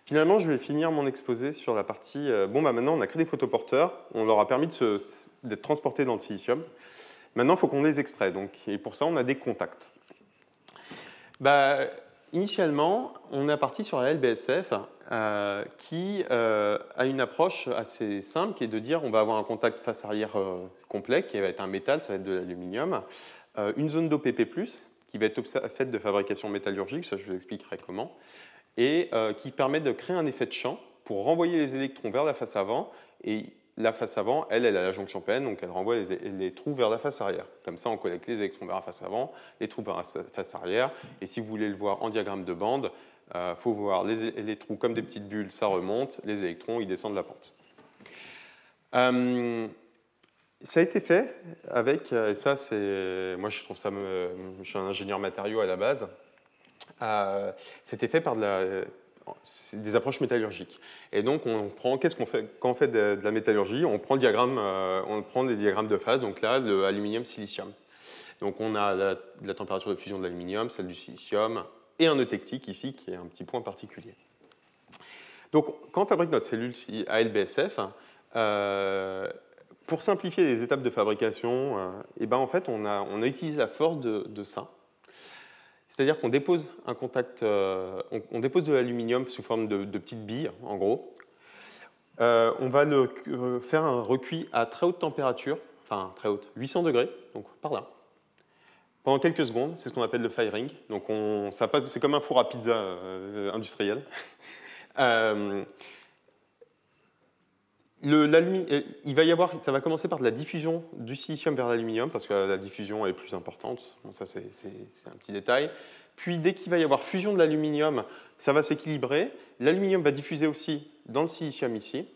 Finalement, je vais finir mon exposé sur la partie... maintenant, on a créé des photoporteurs. On leur a permis d'être transportés dans le silicium. Maintenant, il faut qu'on les extrait. Et pour ça, on a des contacts. Initialement, on est parti sur la LBSF qui a une approche assez simple, qui est de dire on va avoir un contact face-arrière complet, qui va être un métal, ça va être de l'aluminium, une zone d'OPP+, qui va être faite de fabrication métallurgique, ça je vous expliquerai comment, et qui permet de créer un effet de champ pour renvoyer les électrons vers la face avant, et la face avant, elle a la jonction PN, donc elle renvoie les trous vers la face arrière. Comme ça, on collecte les électrons vers la face avant, les trous vers la face arrière. Et si vous voulez le voir en diagramme de bande, il faut voir les trous comme des petites bulles, ça remonte, les électrons, ils descendent la pente. Ça a été fait avec, et ça, moi je trouve ça, je suis un ingénieur matériaux à la base, c'était fait par des approches métallurgiques. Et donc, qu'est-ce qu'on fait quand on fait de la métallurgie? On prend des diagrammes de phase, donc là, l'aluminium-silicium. Donc, on a la température de fusion de l'aluminium, celle du silicium, et un eutectique ici, qui est un petit point particulier. Donc, quand on fabrique notre cellule à LBSF, pour simplifier les étapes de fabrication, en fait, on a utilisé la force de ça. C'est-à-dire qu'on dépose un contact, on dépose de l'aluminium sous forme de petites billes, en gros. On va faire un recuit à très haute température, enfin très haute, 800 degrés, donc par là. Pendant quelques secondes, c'est ce qu'on appelle le firing. Donc c'est comme un four à pizza industriel. Ça va commencer par de la diffusion du silicium vers l'aluminium, parce que la diffusion est plus importante. Bon, ça, c'est un petit détail. Puis, dès qu'il va y avoir fusion de l'aluminium, ça va s'équilibrer. L'aluminium va diffuser aussi dans le silicium ici.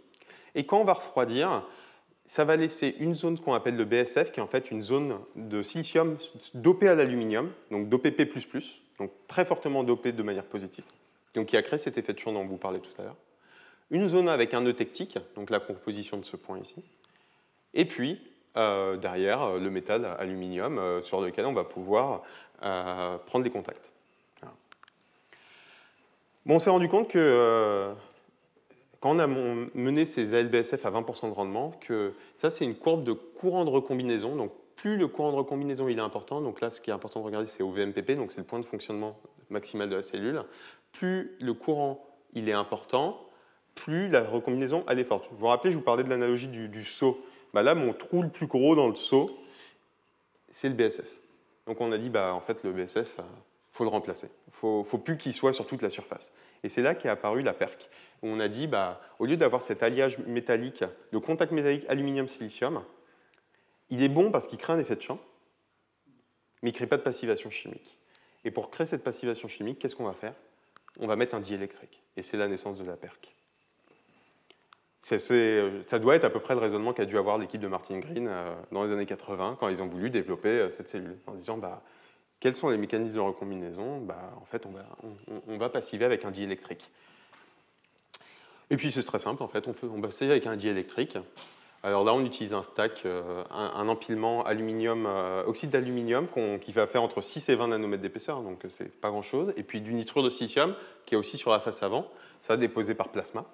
Et quand on va refroidir, ça va laisser une zone qu'on appelle le BSF, qui est en fait une zone de silicium dopé à l'aluminium, donc dopé P++, donc très fortement dopé de manière positive, donc qui a créé cet effet de champ dont on vous parlait tout à l'heure. Une zone avec un eutectique, donc la composition de ce point ici, et puis derrière le métal aluminium sur lequel on va pouvoir prendre des contacts. Voilà. Bon, on s'est rendu compte que quand on a mené ces ALBSF à 20% de rendement, que ça c'est une courbe de courant de recombinaison. Donc plus le courant de recombinaison il est important, donc là ce qui est important de regarder c'est au VMPP, donc c'est le point de fonctionnement maximal de la cellule, plus le courant il est important, plus la recombinaison elle est forte. Vous vous rappelez, je vous parlais de l'analogie du seau. Bah là, mon trou le plus gros dans le seau, c'est le BSF. Donc on a dit, bah, en fait, le BSF, il faut le remplacer. Il ne faut plus qu'il soit sur toute la surface. Et c'est là qu'est apparue la PERC. Où on a dit, bah, au lieu d'avoir cet alliage métallique, le contact métallique aluminium-silicium, il est bon parce qu'il crée un effet de champ, mais il ne crée pas de passivation chimique. Et pour créer cette passivation chimique, qu'est-ce qu'on va faire? On va mettre un diélectrique. Et c'est la naissance de la PERC. Ça doit être à peu près le raisonnement qu'a dû avoir l'équipe de Martin Green dans les années 80, quand ils ont voulu développer cette cellule, en disant bah, quels sont les mécanismes de recombinaison? Bah, en fait, on va passiver avec un diélectrique. Et puis c'est très simple, en fait, on passive avec un diélectrique. Alors là, on utilise un stack, un empilement aluminium, oxyde d'aluminium qui va faire entre 6 et 20 nanomètres d'épaisseur, donc c'est pas grand-chose. Et puis du nitrure de silicium, qui est aussi sur la face avant, ça déposé par plasma.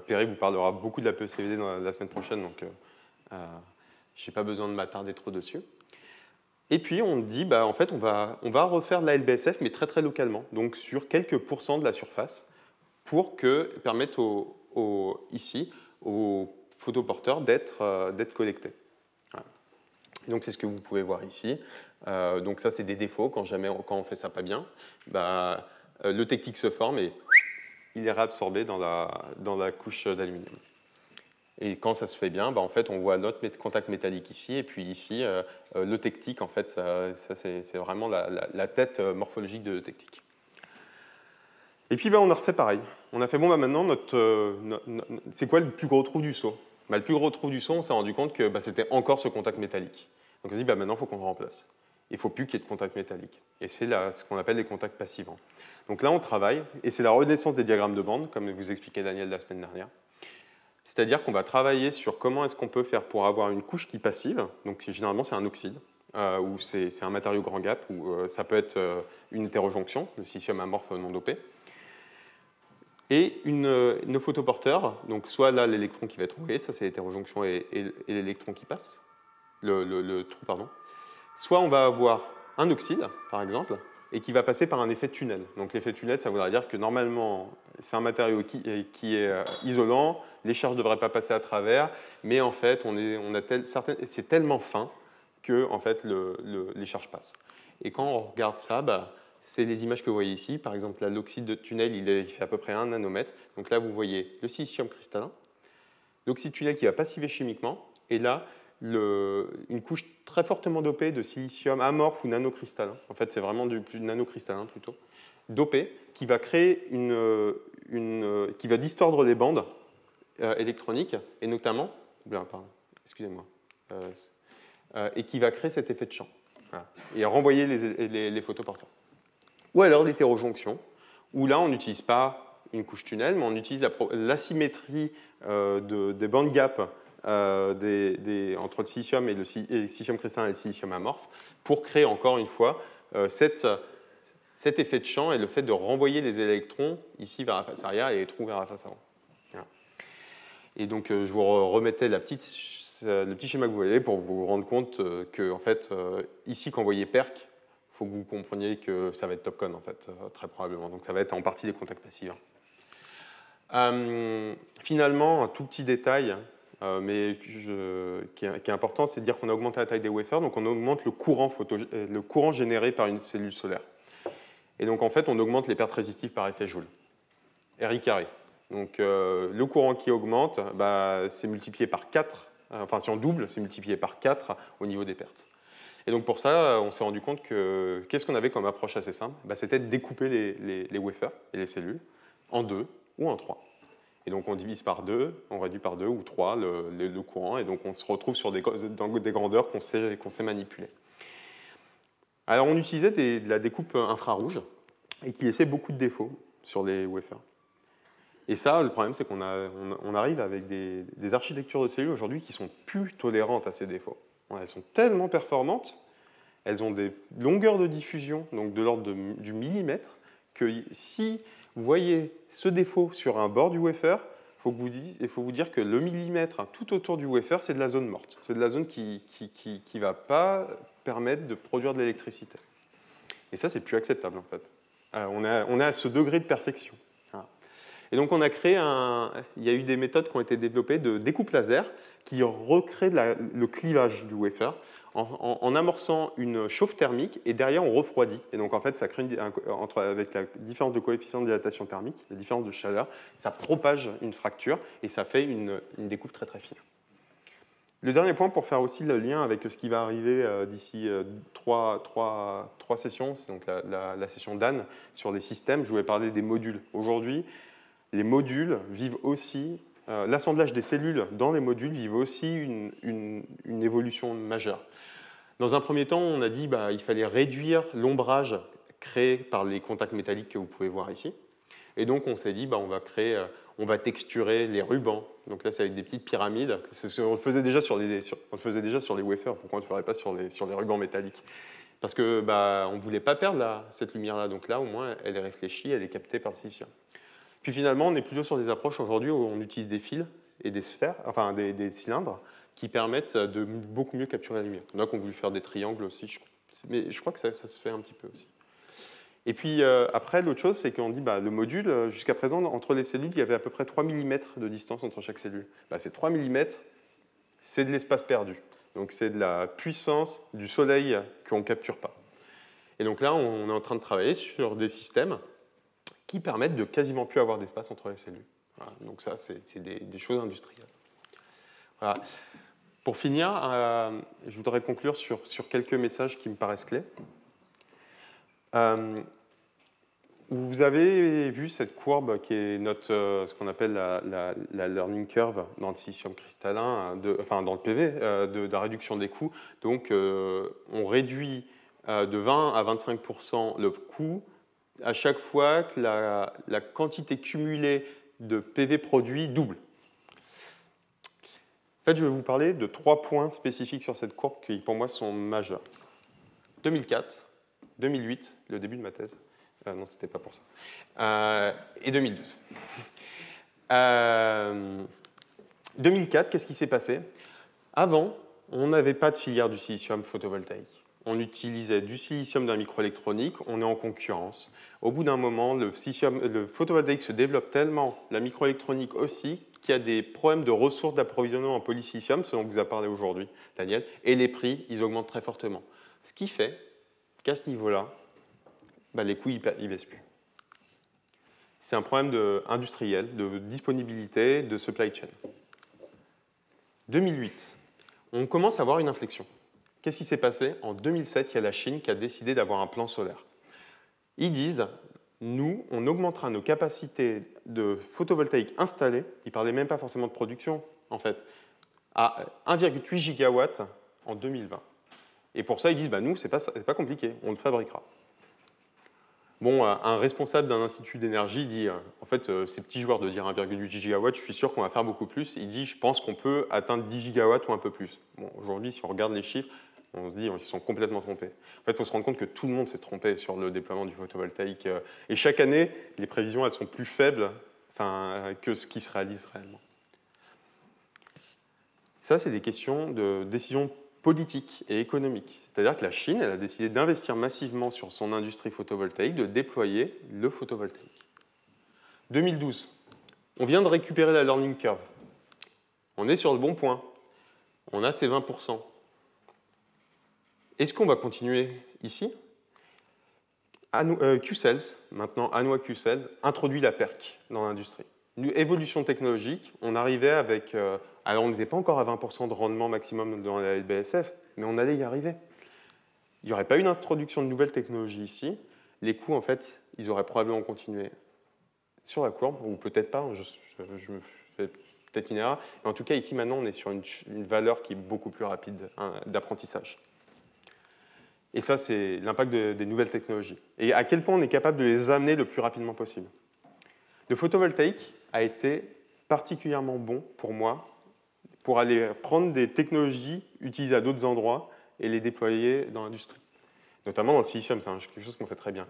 Perry vous parlera beaucoup de la PECVD la semaine prochaine, donc je n'ai pas besoin de m'attarder trop dessus. Et puis on dit, bah, en fait, on va refaire de la LBSF, mais très très localement, donc sur quelques pourcents de la surface, pour permettre ici aux photoporteurs d'être collectés. Voilà. Donc c'est ce que vous pouvez voir ici. Donc ça, c'est des défauts quand on fait ça pas bien. Bah, le tectique se forme et il est réabsorbé dans la couche d'aluminium. Et quand ça se fait bien, bah, en fait, on voit notre contact métallique ici, et puis ici, l'eutectique, en fait, ça c'est vraiment la tête morphologique de l'eutectique. Et puis, bah, on a refait pareil. On a fait, bon, bah, maintenant, c'est quoi le plus gros trou du seau? Bah, le plus gros trou du seau, on s'est rendu compte que bah, c'était encore ce contact métallique. Donc on s'est dit, bah, maintenant, il faut qu'on le remplace. Il ne faut plus qu'il y ait de contact métallique. Et c'est ce qu'on appelle les contacts passivants. Donc là, on travaille, et c'est la renaissance des diagrammes de bande, comme vous expliquait Daniel la semaine dernière. C'est-à-dire qu'on va travailler sur comment est-ce qu'on peut faire pour avoir une couche qui passive. Donc généralement, c'est un oxyde, ou c'est un matériau grand gap, ou ça peut être une hétérojonction, le silicium amorphe non dopé. Et nos photoporteurs, donc soit là l'électron qui va être envoyé, ça c'est l'hétérojonction et l'électron qui passe, le trou, pardon. Soit on va avoir un oxyde, par exemple, et qui va passer par un effet tunnel. Donc l'effet tunnel, ça voudra dire que normalement, c'est un matériau qui est isolant, les charges ne devraient pas passer à travers, mais en fait, c'est tellement fin que en fait, les charges passent. Et quand on regarde ça, bah, c'est les images que vous voyez ici. Par exemple, là, l'oxyde de tunnel, il fait à peu près 1 nanomètre. Donc là, vous voyez le silicium cristallin, l'oxyde tunnel qui va passiver chimiquement, et là, une couche très fortement dopée de silicium amorphe ou nanocristallin. En fait, c'est vraiment du nanocristallin plutôt, dopé, qui va créer qui va distordre les bandes électroniques, et notamment, pardon, excusez-moi, et qui va créer cet effet de champ, voilà, et renvoyer les photoporteurs. Ou alors l'hétérojonction, où là, on n'utilise pas une couche tunnel, mais on utilise l'asymétrie des bandes gap entre le silicium et le silicium cristallin et le silicium amorphe pour créer encore une fois cet effet de champ et le fait de renvoyer les électrons ici vers la face arrière et les trous vers la face avant. Voilà. Et donc je vous remettais le petit schéma que vous voyez pour vous rendre compte que en fait, ici quand vous voyez PERC, il faut que vous compreniez que ça va être TopCon en fait, très probablement. Donc ça va être en partie des contacts passifs. Finalement, un tout petit détail, mais qui est important, c'est de dire qu'on a augmenté la taille des wafers, donc on augmente le courant généré par une cellule solaire. Et donc en fait, on augmente les pertes résistives par effet Joule. RI carré. Donc le courant qui augmente, bah, c'est multiplié par 4, enfin si on double, c'est multiplié par 4 au niveau des pertes. Et donc pour ça, on s'est rendu compte que qu'est-ce qu'on avait comme approche assez simple? Bah, c'était de découper les wafers et les cellules en 2 ou en 3. Et donc on divise par 2, on réduit par 2 ou 3 le courant, et donc on se retrouve dans des grandeurs qu'on sait manipuler. Alors on utilisait de la découpe infrarouge, et qui laissait beaucoup de défauts sur les wafers. Et ça, le problème, c'est qu'on arrive avec des architectures de cellules aujourd'hui qui sont plus tolérantes à ces défauts. Elles sont tellement performantes, elles ont des longueurs de diffusion, donc de l'ordre du millimètre, que si vous voyez ce défaut sur un bord du wafer, il faut vous dire que le millimètre tout autour du wafer, c'est de la zone morte. C'est de la zone qui ne va pas permettre de produire de l'électricité. Et ça, c'est plus acceptable, en fait. On est à ce degré de perfection. Voilà. Et donc, on a créé il y a eu des méthodes qui ont été développées de découpe laser qui recréent le clivage du wafer en amorçant une chauffe thermique, et derrière on refroidit. Et donc en fait, ça crée avec la différence de coefficient de dilatation thermique, la différence de chaleur, ça propage une fracture et ça fait une découpe très très fine. Le dernier point pour faire aussi le lien avec ce qui va arriver d'ici trois sessions, c'est donc la session d'Anne sur les systèmes. Je voulais parler des modules. Aujourd'hui, les modules vivent aussi, l'assemblage des cellules dans les modules vivent aussi une évolution majeure. Dans un premier temps, on a dit qu'il fallait réduire l'ombrage créé par les contacts métalliques que vous pouvez voir ici. Et donc, on s'est dit, on va texturer les rubans. Donc là, c'est avec des petites pyramides. On le faisait déjà sur les wafers. Pourquoi on ne le ferait pas sur les rubans métalliques? Parce qu'on ne voulait pas perdre cette lumière-là. Donc là, au moins, elle est réfléchie, elle est captée par le silicium. Puis finalement, on est plutôt sur des approches aujourd'hui où on utilise des fils et des sphères, enfin des cylindres, qui permettent de beaucoup mieux capturer la lumière. Il y en a qui ont voulu faire des triangles aussi, mais je crois que ça se fait un petit peu aussi. Et puis après, l'autre chose, c'est qu'on dit le module, jusqu'à présent, entre les cellules, il y avait à peu près 3 mm de distance entre chaque cellule. Ces 3 mm, c'est de l'espace perdu. Donc c'est de la puissance du soleil qu'on ne capture pas. Et donc là, on est en train de travailler sur des systèmes qui permettent de quasiment plus avoir d'espace entre les cellules. Voilà. Donc ça, c'est des choses industrielles. Voilà. Pour finir, je voudrais conclure sur quelques messages qui me paraissent clés. Vous avez vu cette courbe qui est ce qu'on appelle la learning curve dans le silicium cristallin, dans le PV, de la réduction des coûts. Donc, on réduit de 20 à 25% le coût à chaque fois que la quantité cumulée de PV produit double. En fait, je vais vous parler de 3 points spécifiques sur cette courbe qui, pour moi, sont majeurs. 2004, 2008, le début de ma thèse. Non, c'était pas pour ça. Et 2012. 2004, qu'est-ce qui s'est passé? Avant, on n'avait pas de filière du silicium photovoltaïque. On utilisait du silicium d'un microélectronique, on est en concurrence. Au bout d'un moment, le photovoltaïque se développe tellement, la microélectronique aussi, qu'il y a des problèmes de ressources d'approvisionnement en polysilicium, ce dont vous a parlé aujourd'hui, Daniel, et les prix, ils augmentent très fortement. Ce qui fait qu'à ce niveau-là, les coûts, ils ne baissent plus. C'est un problème industriel, de disponibilité, de supply chain. 2008, on commence à avoir une inflexion. Qu'est-ce qui s'est passé? En 2007, il y a la Chine qui a décidé d'avoir un plan solaire. Ils disent, nous, on augmentera nos capacités de photovoltaïque installées, ils ne parlaient même pas forcément de production, en fait, à 1,8 gigawatts en 2020. Et pour ça, ils disent, nous, c'est pas compliqué, on le fabriquera. Bon, un responsable d'un institut d'énergie dit, en fait, c'est petit joueur de dire 1,8 gigawatts, je suis sûr qu'on va faire beaucoup plus. Il dit, je pense qu'on peut atteindre 10 gigawatts ou un peu plus. Bon, aujourd'hui, si on regarde les chiffres, on se dit, ils sont complètement trompés. En fait, il faut se rendre compte que tout le monde s'est trompé sur le déploiement du photovoltaïque. Et chaque année, les prévisions, elles sont plus faibles que ce qui se réalise réellement. Ça, c'est des questions de décision politique et économique. C'est-à-dire que la Chine, elle a décidé d'investir massivement sur son industrie photovoltaïque, de déployer le photovoltaïque. 2012, on vient de récupérer la learning curve. On est sur le bon point. On a ces 20%. Est-ce qu'on va continuer ici? Qcells, maintenant Hanwha Qcells, introduit la PERC dans l'industrie. Une évolution technologique, on arrivait avec... alors on n'était pas encore à 20% de rendement maximum dans la LBSF, mais on allait y arriver. Il n'y aurait pas eu d'introduction de nouvelles technologies ici. Les coûts, en fait, ils auraient probablement continué. sur la courbe, ou peut-être pas, je me fais peut-être une erreur. Mais en tout cas, ici, maintenant, on est sur une valeur qui est beaucoup plus rapide d'apprentissage. Et ça, c'est l'impact des nouvelles technologies. Et à quel point on est capable de les amener le plus rapidement possible. Le photovoltaïque a été particulièrement bon pour moi pour aller prendre des technologies utilisées à d'autres endroits et les déployer dans l'industrie. Notamment dans le silicium, c'est quelque chose qu'on fait très bien.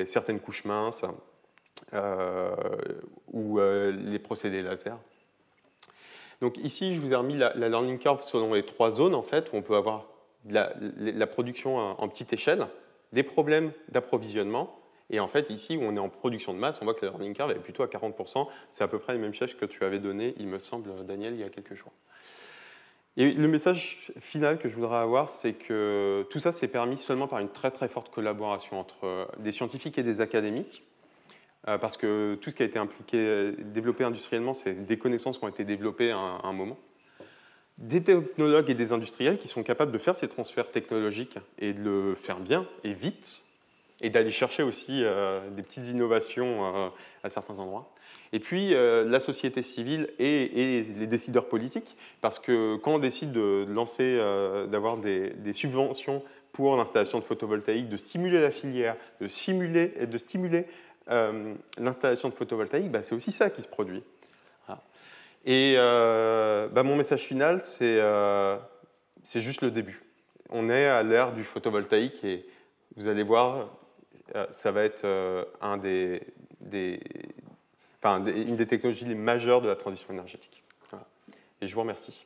Certaines couches minces ou les procédés laser. Donc ici, je vous ai remis la learning curve selon les 3 zones, en fait, où on peut avoir la production en petite échelle, des problèmes d'approvisionnement, et en fait, ici, où on est en production de masse, on voit que la learning curve est plutôt à 40%. C'est à peu près les mêmes chiffres que tu avais donnés, il me semble, Daniel, il y a quelques jours. Et le message final que je voudrais avoir, c'est que tout ça s'est permis seulement par une très très forte collaboration entre des scientifiques et des académiques, parce que tout ce qui a été développé industriellement, c'est des connaissances qui ont été développées à un moment. Des technologues et des industriels qui sont capables de faire ces transferts technologiques et de le faire bien et vite, et d'aller chercher aussi des petites innovations à certains endroits. Et puis la société civile et les décideurs politiques, parce que quand on décide de lancer, d'avoir des subventions pour l'installation de photovoltaïque, de stimuler la filière, de stimuler l'installation de photovoltaïque, c'est aussi ça qui se produit. Voilà. Et mon message final, c'est juste le début. On est à l'ère du photovoltaïque et vous allez voir, ça va être une des technologies les majeures de la transition énergétique. Voilà. Et je vous remercie.